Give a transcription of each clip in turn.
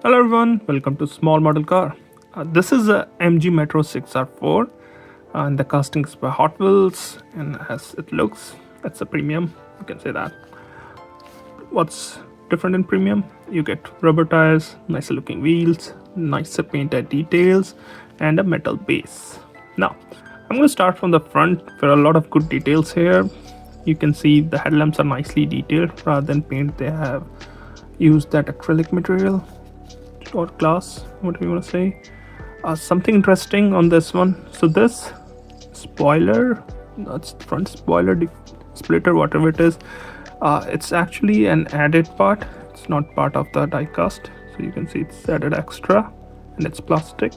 Hello everyone, welcome to Small Model Car. This is a MG Metro 6R4 and the casting is by Hot Wheels, and as it looks, it's a premium, you can say that. What's different in premium? You get rubber tires, nicer looking wheels, nicer painted details, and a metal base. Now, I'm going to start from the front. There are a lot of good details here. You can see the headlamps are nicely detailed. Rather than paint, they have used that acrylic material or glass, whatever you want to say. Something interesting on this one. So this spoiler, that's front spoiler splitter, whatever it is, it's actually an added part. It's not part of the diecast. So you can see it's added extra and it's plastic.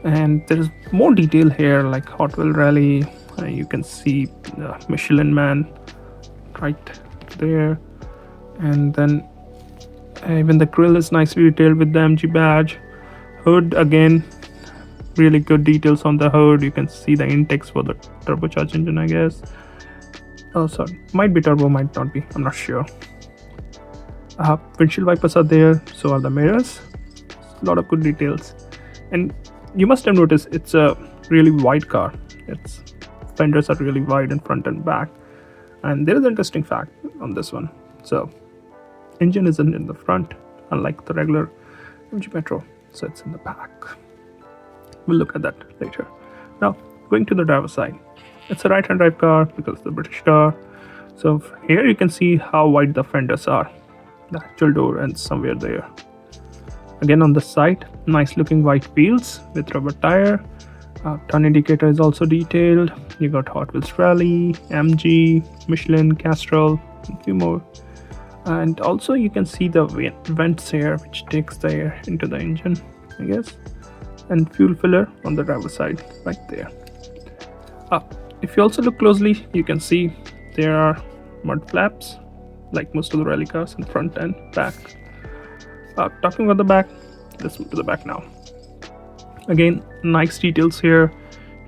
And there is more detail here, like Hot Wheel Rally. You can see the Michelin Man right there, and then even the grill is nicely detailed with the MG badge. Hood, again, really good details on the hood. You can see the intakes for the turbocharged engine, I guess. Oh, sorry, might be turbo, might not be, I'm not sure. Windshield wipers are there, so are the mirrors. A lot of good details. And you must have noticed it's a really wide car. Its fenders are really wide in front and back. And there is an interesting fact on this one. So engine isn't in the front, unlike the regular MG Metro, so it's in the back. We'll look at that later. Now, going to the driver's side. It's a right-hand drive car because it's a British car. So here you can see how wide the fenders are. The actual door ends somewhere there. Again, on the side, nice looking white wheels with rubber tire. Turn indicator is also detailed. You got Hot Wheels Rally, MG, Michelin, Castrol, and a few more. And also you can see the vents here, which takes the air into the engine, I guess. And fuel filler on the driver's side right there. If you also look closely, you can see there are mud flaps, like most of the rally cars, in front and back. Talking about the back, let's move to the back now. Again, nice details here.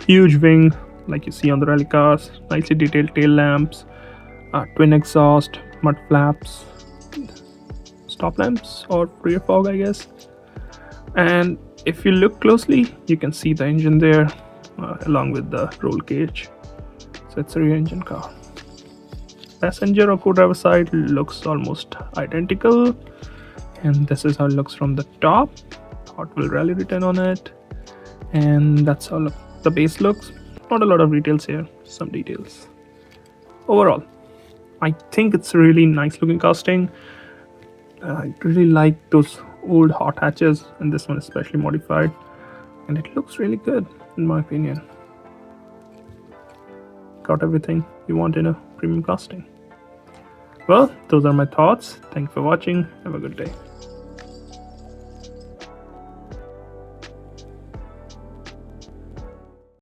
Huge wing, like you see on the rally cars. Nicely detailed tail lamps, twin exhaust, mud flaps, stop lamps or rear fog, I guess. And if you look closely, you can see the engine there along with the roll cage. So it's a rear engine car. Passenger or co-driver side looks almost identical, and this is how it looks from the top. Hot Wheel Rally written on it, and that's how the base looks. Not a lot of details here, some details. Overall, I think it's a really nice looking casting. I really like those old hot hatches, and this one especially modified, and it looks really good in my opinion. Got everything you want in a premium casting. Well, those are my thoughts. Thank you for watching. Have a good day.